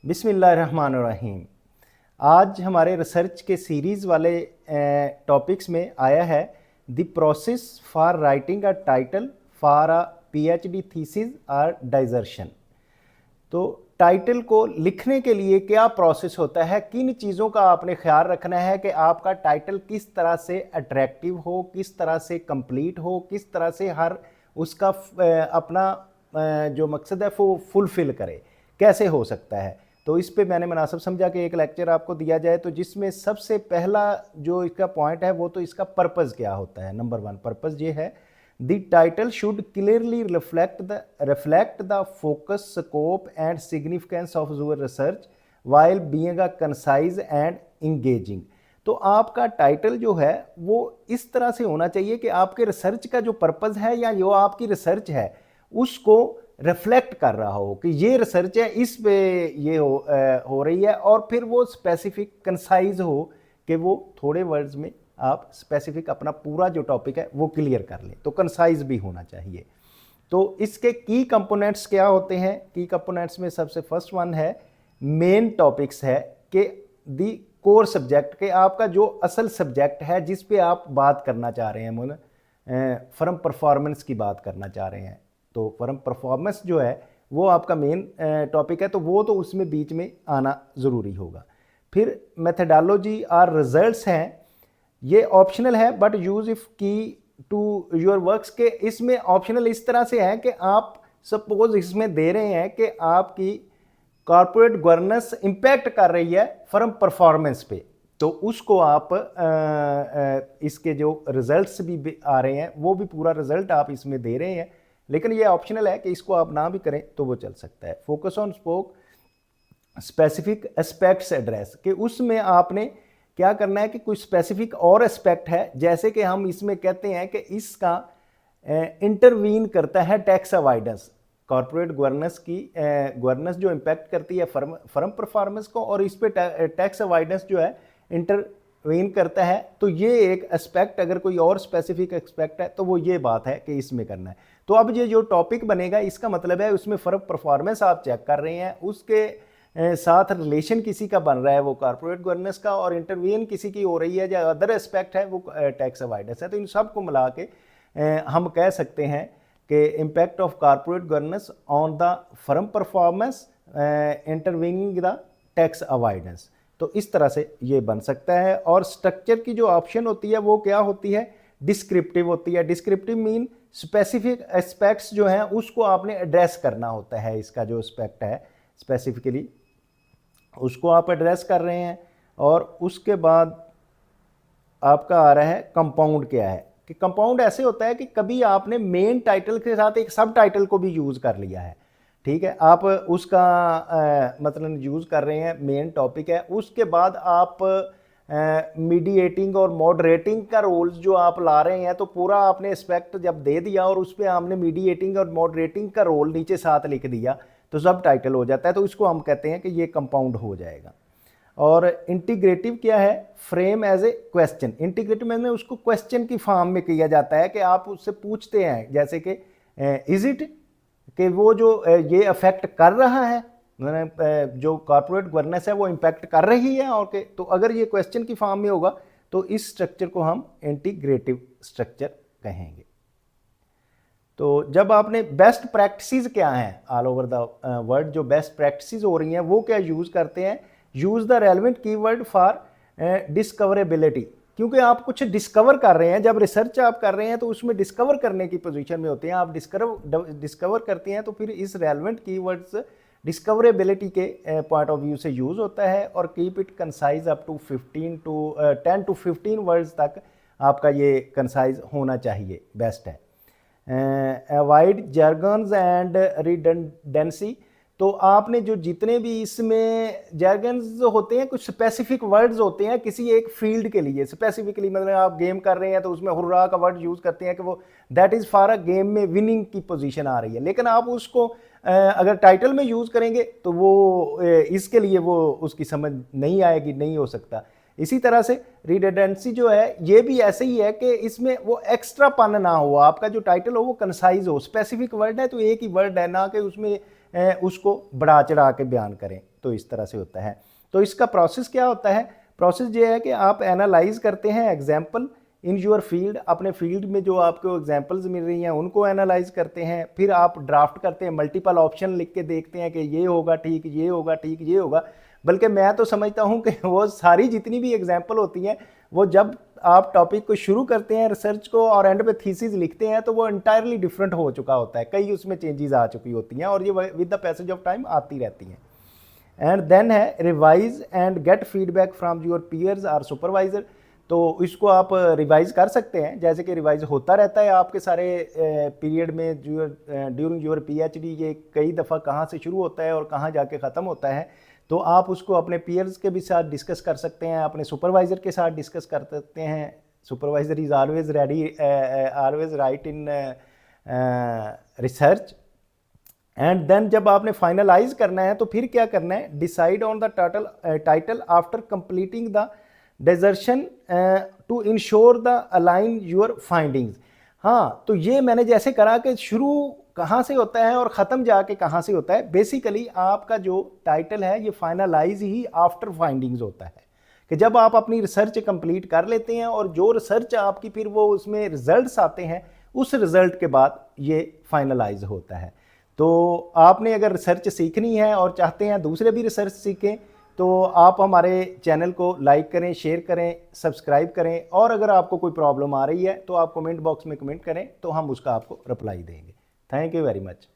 बिस्मिल्लाहिर्रहमानिर्रहीम। आज हमारे रिसर्च के सीरीज़ वाले टॉपिक्स में आया है the process for writing a title for a PhD thesis और डाइजर्शन। तो टाइटल को लिखने के लिए क्या प्रोसेस होता है, किन चीज़ों का आपने ख्याल रखना है कि आपका टाइटल किस तरह से अट्रैक्टिव हो, किस तरह से कंप्लीट हो, किस तरह से हर उसका अपना जो मकसद है वो फुलफ़िल करे, कैसे हो सकता है। तो इस पे मैंने मुनासिब समझा कि एक लेक्चर आपको दिया जाए, तो जिसमें सबसे पहला जो इसका पॉइंट है वो तो इसका पर्पज़ क्या होता है। नंबर 1 पर्पज़ ये है, the title should clearly reflect the focus, scope and significance of your research while being a concise and engaging. तो आपका टाइटल जो है वो इस तरह से होना चाहिए कि आपके रिसर्च का जो पर्पज़ है या जो आपकी रिसर्च है उसको रिफ्लेक्ट कर रहा हो कि ये रिसर्च है, इस पे ये हो रही है, और फिर वो स्पेसिफिक कंसाइज हो कि वो थोड़े वर्ड्स में आप स्पेसिफिक अपना पूरा जो टॉपिक है वो क्लियर कर लें। तो कंसाइज भी होना चाहिए। तो इसके की कंपोनेंट्स क्या होते हैं? की कंपोनेंट्स में सबसे फर्स्ट वन है मेन टॉपिक्स है कि दी कोर सब्जेक्ट के आपका जो असल सब्जेक्ट है जिस पे आप बात करना चाह रहे हैं, फर्म परफॉर्मेंस की बात करना चाह रहे हैं, तो फर्म परफॉर्मेंस जो है वो आपका मेन टॉपिक है, तो वो तो उसमें बीच में आना ज़रूरी होगा। फिर मेथडोलॉजी और रिजल्ट्स हैं, ये ऑप्शनल है बट यूज इफ की टू योर वर्क्स के इसमें ऑप्शनल इस तरह से है कि आप सपोज इसमें दे रहे हैं कि आपकी कॉर्पोरेट गवर्नेंस इंपैक्ट कर रही है फर्म परफॉर्मेंस पे, तो उसको आप इसके जो रिजल्ट्स भी आ रहे हैं वो भी पूरा रिजल्ट आप इसमें दे रहे हैं, लेकिन ये ऑप्शनल है कि इसको आप ना भी करें तो वो चल सकता है। Focus on spoke specific aspects address कि उसमें आपने क्या करना है कि कुछ स्पेसिफिक और एस्पेक्ट है, जैसे कि हम इसमें कहते हैं कि इसका इंटरवीन करता है टैक्स अवॉइडेंस, कॉर्पोरेट गवर्नेंस की गवर्नेंस जो इम्पैक्ट करती है फर्म परफॉर्मेंस को, और इस पे टैक्स अवॉइडेंस जो है इंटरवीन करता है। तो ये एक एस्पेक्ट, अगर कोई और स्पेसिफिक एस्पेक्ट है तो वो ये बात है कि इसमें करना है। तो अब ये जो टॉपिक बनेगा इसका मतलब है उसमें फर्म परफॉर्मेंस आप चेक कर रहे हैं, उसके साथ रिलेशन किसी का बन रहा है वो कॉर्पोरेट गवर्नेंस का, और इंटरवीन किसी की हो रही है, या अदर एस्पेक्ट है वो टैक्स अवॉइडेंस है। तो इन सब को मिला के हम कह सकते हैं कि impact of corporate governance on the firm performance intervening the tax avoidance. तो इस तरह से ये बन सकता है। और स्ट्रक्चर की जो ऑप्शन होती है वो क्या होती है? डिस्क्रिप्टिव होती है। डिस्क्रिप्टिव मीन स्पेसिफिक एस्पेक्ट्स जो हैं उसको आपने एड्रेस करना होता है, इसका जो एस्पेक्ट है स्पेसिफिकली उसको आप एड्रेस कर रहे हैं। और उसके बाद आपका आ रहा है कंपाउंड। क्या है कि कंपाउंड ऐसे होता है कि कभी आपने मेन टाइटल के साथ एक सब टाइटल को भी यूज़ कर लिया है, ठीक है, आप उसका मतलब यूज़ कर रहे हैं, मेन टॉपिक है, उसके बाद आप मीडिएटिंग और मॉडरेटिंग का रोल जो आप ला रहे हैं, तो पूरा आपने एस्पेक्ट जब दे दिया और उस पर आपने मीडिएटिंग और मॉडरेटिंग का रोल नीचे साथ लिख दिया तो सब टाइटल हो जाता है। तो इसको हम कहते हैं कि ये कंपाउंड हो जाएगा। और इंटीग्रेटिव क्या है? Frame as a question. Integrative में उसको क्वेश्चन की फॉर्म में किया जाता है कि आप उससे पूछते हैं, जैसे कि इज इट, कि वो जो ये अफेक्ट कर रहा है, जो कॉर्पोरेट गवर्नेंस है वो इम्पैक्ट कर रही है, और के तो अगर ये क्वेश्चन की फॉर्म में होगा तो इस स्ट्रक्चर को हम इंटीग्रेटिव स्ट्रक्चर कहेंगे। तो जब आपने बेस्ट प्रैक्टिसेस क्या हैं ऑल ओवर द वर्ल्ड, जो बेस्ट प्रैक्टिसेस हो रही हैं वो क्या यूज़ करते हैं? Use the relevant keyword for discoverability, क्योंकि आप कुछ डिस्कवर कर रहे हैं, जब रिसर्च आप कर रहे हैं तो उसमें डिस्कवर करने की पोजीशन में होते हैं, आप डिस्कवर करते हैं, तो फिर इस रेलेवेंट कीवर्ड्स डिस्कवरेबिलिटी के पॉइंट ऑफ व्यू से यूज़ होता है। और keep it concise up to 10 to 15 words तक आपका ये कंसाइज होना चाहिए, बेस्ट है। अवॉइड जर्गन्स एंड रिडंडेंसी, तो आपने जो जितने भी इसमें जर्गन्स होते हैं, कुछ स्पेसिफिक वर्ड्स होते हैं किसी एक फील्ड के लिए स्पेसिफिकली, मतलब आप गेम कर रहे हैं तो उसमें हुर्रा का वर्ड यूज़ करते हैं कि वो that is for a game में विनिंग की पोजीशन आ रही है, लेकिन आप उसको अगर टाइटल में यूज़ करेंगे तो वो इसके लिए वो उसकी समझ नहीं आएगी, नहीं हो सकता। इसी तरह से रिडंडेंसी जो है ये भी ऐसे ही है कि इसमें वो एक्स्ट्रा पन ना हो, आपका जो टाइटल हो वो कंसाइज हो, स्पेसिफिक वर्ड है तो एक ही वर्ड है, ना कि उसमें उसको बढ़ा चढ़ा के बयान करें। तो इस तरह से होता है। तो इसका प्रोसेस क्या होता है? प्रोसेस ये है कि आप एनालाइज करते हैं एग्जाम्पल इन योर फील्ड, अपने फील्ड में जो आपको एग्जांपल्स मिल रही हैं उनको एनालाइज करते हैं, फिर आप ड्राफ्ट करते हैं, मल्टीपल ऑप्शन लिख के देखते हैं कि ये होगा ठीक, ये होगा ठीक, ये होगा। बल्कि मैं तो समझता हूँ कि वो सारी जितनी भी एग्जांपल होती हैं वो जब आप टॉपिक को शुरू करते हैं रिसर्च को और एंड पे थीसिस लिखते हैं तो वो इंटायरली डिफरेंट हो चुका होता है, कई उसमें चेंजेस आ चुकी होती हैं और ये with the passage of time आती रहती हैं। एंड देन है revise and get feedback from your peers और सुपरवाइजर। तो इसको आप रिवाइज कर सकते हैं, जैसे कि रिवाइज होता रहता है आपके सारे पीरियड में ड्यूरिंग योर पीएचडी, ये कई दफ़ा कहाँ से शुरू होता है और कहाँ जाके ख़त्म होता है। तो आप उसको अपने पीयर्स के भी साथ डिस्कस कर सकते हैं, अपने सुपरवाइज़र के साथ डिस्कस कर सकते हैं। Supervisor is always ready, always right in research. And then जब आपने फाइनलाइज करना है तो फिर क्या करना है? Decide on the title after completing the dissertation to ensure the align your findings. हाँ, तो ये मैंने जैसे करा कि शुरू कहाँ से होता है और ख़त्म जाके कहाँ से होता है। बेसिकली आपका जो टाइटल है ये फाइनलाइज ही आफ्टर फाइंडिंग्स होता है, कि जब आप अपनी रिसर्च कंप्लीट कर लेते हैं और जो रिसर्च आपकी फिर वो उसमें रिजल्ट्स आते हैं, उस रिजल्ट के बाद ये फाइनलाइज होता है। तो आपने अगर रिसर्च सीखनी है और चाहते हैं दूसरे भी रिसर्च सीखें तो आप हमारे चैनल को लाइक करें, शेयर करें, सब्सक्राइब करें, और अगर आपको कोई प्रॉब्लम आ रही है तो आप कमेंट बॉक्स में कमेंट करें तो हम उसका आपको रिप्लाई देंगे। Thank you very much.